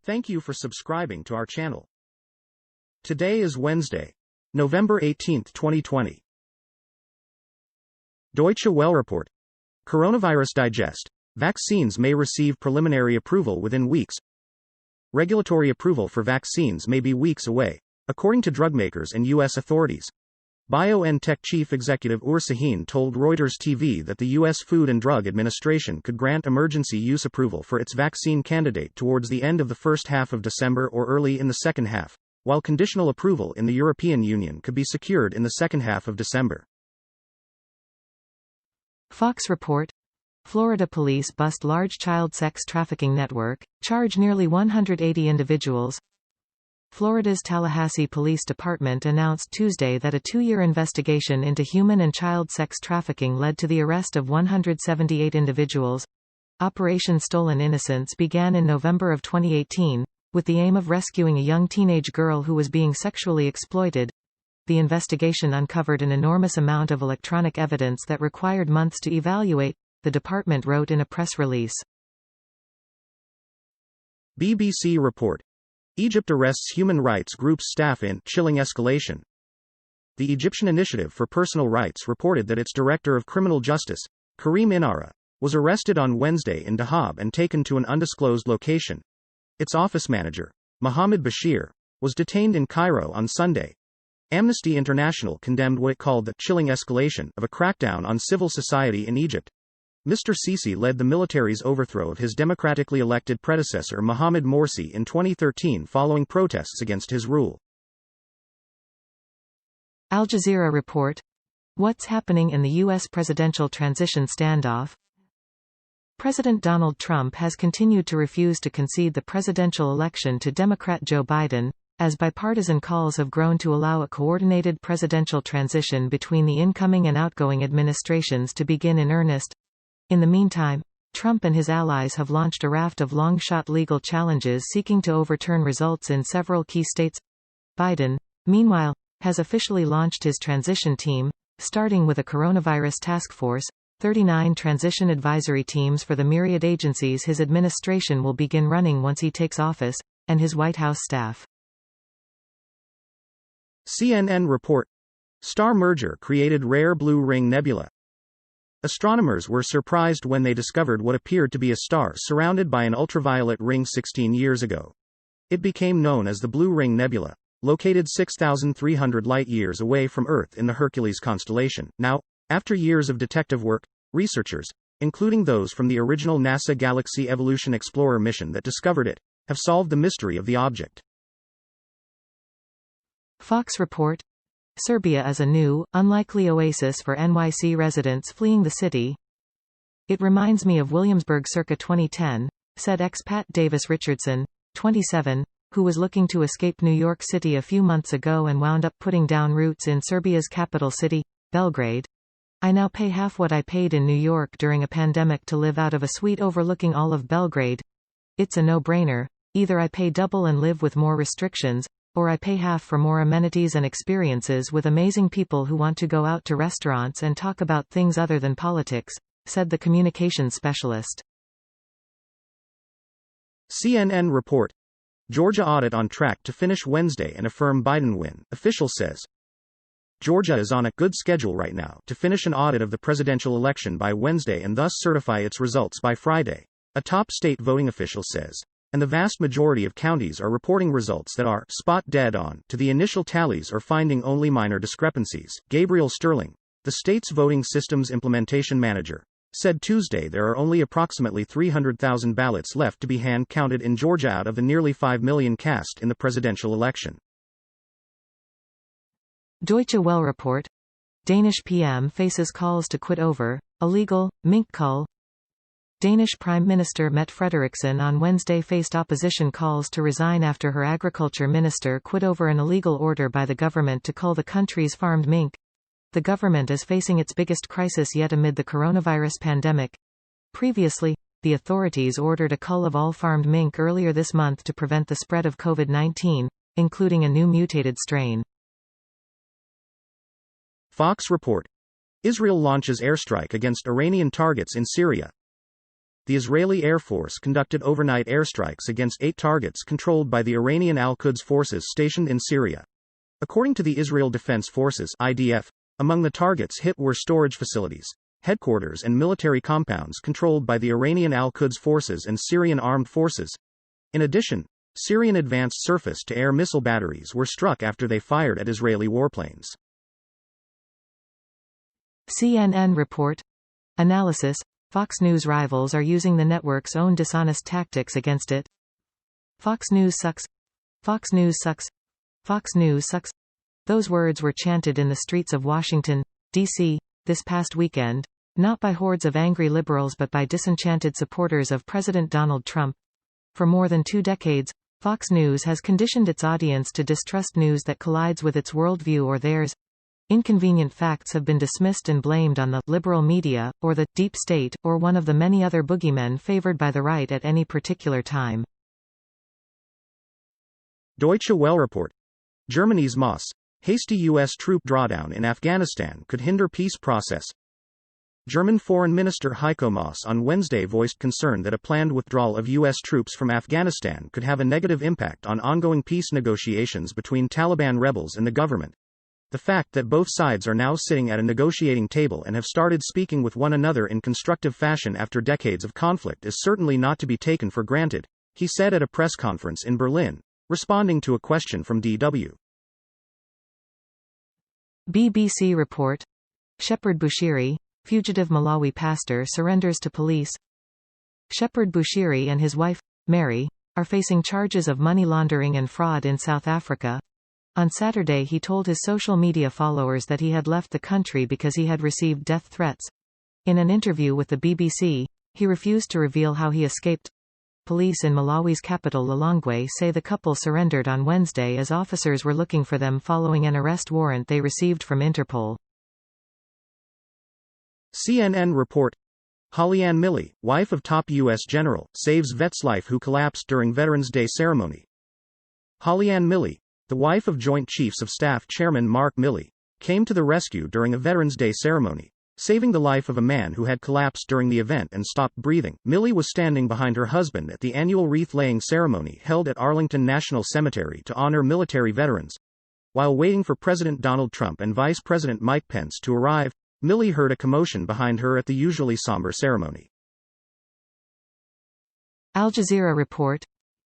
Thank you for subscribing to our channel. Today is Wednesday, November 18, 2020. Deutsche Welle report. Coronavirus Digest. Vaccines may receive preliminary approval within weeks. Regulatory approval for vaccines may be weeks away, according to drug makers and U.S. authorities. BioNTech chief executive Ur Sahin told Reuters TV that the U.S. Food and Drug Administration could grant emergency use approval for its vaccine candidate towards the end of the first half of December or early in the second half, while conditional approval in the European Union could be secured in the second half of December. Fox report. Florida police bust large child sex trafficking network, charge nearly 180 individuals. Florida's Tallahassee Police Department announced Tuesday that a 2-year investigation into human and child sex trafficking led to the arrest of 178 individuals. Operation Stolen Innocence began in November of 2018, with the aim of rescuing a young teenage girl who was being sexually exploited. The investigation uncovered an enormous amount of electronic evidence that required months to evaluate, the department wrote in a press release. BBC report. Egypt arrests human rights groups staff in chilling escalation. The Egyptian Initiative for Personal Rights reported that its director of criminal justice, Karim Inara, was arrested on Wednesday in Dahab and taken to an undisclosed location. Its office manager, Mohammed Bashir, was detained in Cairo on Sunday. Amnesty International condemned what it called the chilling escalation of a crackdown on civil society in Egypt. Mr. Sisi led the military's overthrow of his democratically elected predecessor Mohamed Morsi in 2013 following protests against his rule. Al Jazeera report. What's happening in the U.S. presidential transition standoff? President Donald Trump has continued to refuse to concede the presidential election to Democrat Joe Biden, as bipartisan calls have grown to allow a coordinated presidential transition between the incoming and outgoing administrations to begin in earnest. In the meantime, Trump and his allies have launched a raft of long-shot legal challenges seeking to overturn results in several key states. Biden, meanwhile, has officially launched his transition team, starting with a coronavirus task force, 39 transition advisory teams for the myriad agencies his administration will begin running once he takes office, and his White House staff. CNN report. Star merger created rare blue ring nebula. Astronomers were surprised when they discovered what appeared to be a star surrounded by an ultraviolet ring 16 years ago. It became known as the Blue Ring Nebula, located 6,300 light-years away from Earth in the Hercules constellation. Now, after years of detective work, researchers, including those from the original NASA Galaxy Evolution Explorer mission that discovered it, have solved the mystery of the object. Fox report. Serbia is a new, unlikely oasis for NYC residents fleeing the city. It reminds me of Williamsburg circa 2010, said expat Davis Richardson, 27, who was looking to escape New York City a few months ago and wound up putting down roots in Serbia's capital city, Belgrade. I now pay half what I paid in New York during a pandemic to live out of a suite overlooking all of Belgrade. It's a no-brainer. Either I pay double and live with more restrictions, or I pay half for more amenities and experiences with amazing people who want to go out to restaurants and talk about things other than politics, said the communications specialist. CNN report. Georgia audit on track to finish Wednesday and affirm Biden win, official says. Georgia is on a good schedule right now to finish an audit of the presidential election by Wednesday and thus certify its results by Friday, a top state voting official says. And the vast majority of counties are reporting results that are spot dead on to the initial tallies or finding only minor discrepancies. Gabriel Sterling, the state's voting systems implementation manager, said Tuesday there are only approximately 300,000 ballots left to be hand-counted in Georgia out of the nearly 5 million cast in the presidential election. Deutsche Welle report. Danish PM faces calls to quit over illegal mink cull. Danish Prime Minister Mette Frederiksen on Wednesday faced opposition calls to resign after her agriculture minister quit over an illegal order by the government to cull the country's farmed mink. The government is facing its biggest crisis yet amid the coronavirus pandemic. Previously, the authorities ordered a cull of all farmed mink earlier this month to prevent the spread of COVID-19, including a new mutated strain. Fox report. Israel launches airstrike against Iranian targets in Syria. the Israeli Air Force conducted overnight airstrikes against 8 targets controlled by the Iranian Al-Quds forces stationed in Syria. According to the Israel Defense Forces (IDF), among the targets hit were storage facilities, headquarters and military compounds controlled by the Iranian Al-Quds forces and Syrian armed forces. In addition, Syrian advanced surface-to-air missile batteries were struck after they fired at Israeli warplanes. CNN report. Analysis. Fox News rivals are using the network's own dishonest tactics against it. Fox News sucks. Fox News sucks. Fox News sucks. Those words were chanted in the streets of Washington, D.C., this past weekend, not by hordes of angry liberals but by disenchanted supporters of President Donald Trump. For more than 2 decades, Fox News has conditioned its audience to distrust news that collides with its worldview or theirs. Inconvenient facts have been dismissed and blamed on the liberal media, or the deep state, or one of the many other boogeymen favored by the right at any particular time. Deutsche Welle report. Germany's Moss. Hasty U.S. troop drawdown in Afghanistan could hinder peace process. German Foreign Minister Heiko Maas on Wednesday voiced concern that a planned withdrawal of U.S. troops from Afghanistan could have a negative impact on ongoing peace negotiations between Taliban rebels and the government. The fact that both sides are now sitting at a negotiating table and have started speaking with one another in constructive fashion after decades of conflict is certainly not to be taken for granted, he said at a press conference in Berlin, responding to a question from DW. BBC report. Shepherd Bushiri, fugitive Malawi pastor surrenders to police. Shepherd Bushiri and his wife, Mary, are facing charges of money laundering and fraud in South Africa. On Saturday he told his social media followers that he had left the country because he had received death threats. In an interview with the BBC, he refused to reveal how he escaped. Police in Malawi's capital Lilongwe say the couple surrendered on Wednesday as officers were looking for them following an arrest warrant they received from Interpol. CNN report. Holly-Ann Milley, wife of top U.S. general, saves vet's life who collapsed during Veterans Day ceremony. Holly-Ann Milley, the wife of Joint Chiefs of Staff Chairman Mark Milley, came to the rescue during a Veterans Day ceremony, saving the life of a man who had collapsed during the event and stopped breathing. Milley was standing behind her husband at the annual wreath-laying ceremony held at Arlington National Cemetery to honor military veterans. While waiting for President Donald Trump and Vice President Mike Pence to arrive, Milley heard a commotion behind her at the usually somber ceremony. Al Jazeera report.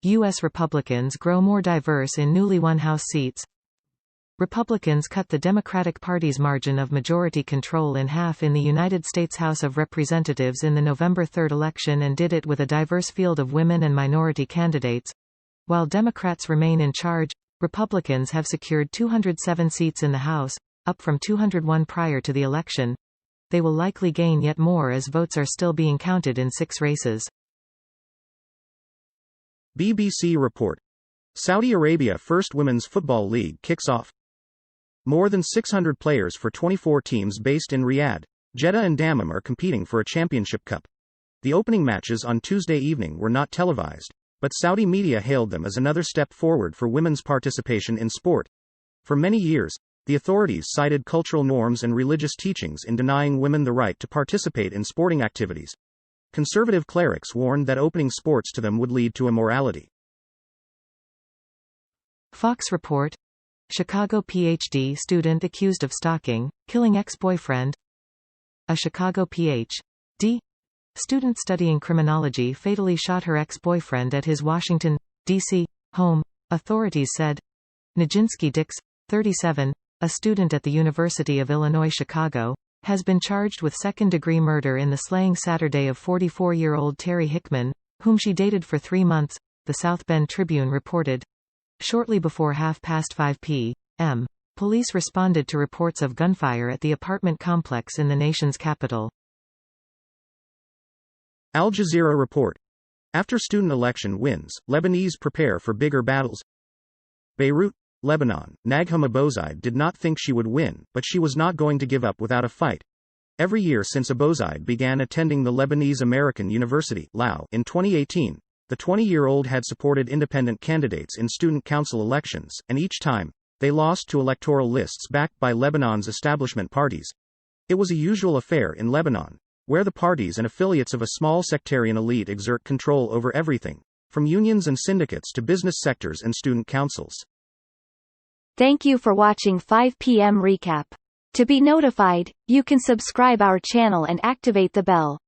U.S. Republicans grow more diverse in newly won House seats. Republicans cut the Democratic Party's margin of majority control in half in the United States House of Representatives in the November 3 election and did it with a diverse field of women and minority candidates. While Democrats remain in charge, Republicans have secured 207 seats in the House, up from 201 prior to the election. They will likely gain yet more as votes are still being counted in 6 races. BBC report. Saudi Arabia First Women's Football League kicks off. More than 600 players for 24 teams based in Riyadh, Jeddah and Dammam are competing for a championship cup. The opening matches on Tuesday evening were not televised, but Saudi media hailed them as another step forward for women's participation in sport. For many years, the authorities cited cultural norms and religious teachings in denying women the right to participate in sporting activities. Conservative clerics warned that opening sports to them would lead to immorality. Fox report. Chicago PhD student accused of stalking, killing ex-boyfriend. A Chicago Ph.D. student studying criminology fatally shot her ex-boyfriend at his Washington, D.C. home, authorities said. Nijinsky Dix, 37, a student at the University of Illinois Chicago, has been charged with second-degree murder in the slaying Saturday of 44-year-old Terry Hickman, whom she dated for 3 months, the South Bend Tribune reported. Shortly before 5:30 p.m., police responded to reports of gunfire at the apartment complex in the nation's capital. Al Jazeera report. After student election wins, Lebanese prepare for bigger battles. Beirut, Lebanon. Nagham Abuzaid did not think she would win, but she was not going to give up without a fight. Every year since Abuzaid began attending the Lebanese American University (LAU) in 2018, the 20-year-old had supported independent candidates in student council elections, and each time, they lost to electoral lists backed by Lebanon's establishment parties. It was a usual affair in Lebanon, where the parties and affiliates of a small sectarian elite exert control over everything, from unions and syndicates to business sectors and student councils. Thank you for watching 5 p.m. recap. To be notified, you can subscribe our channel and activate the bell.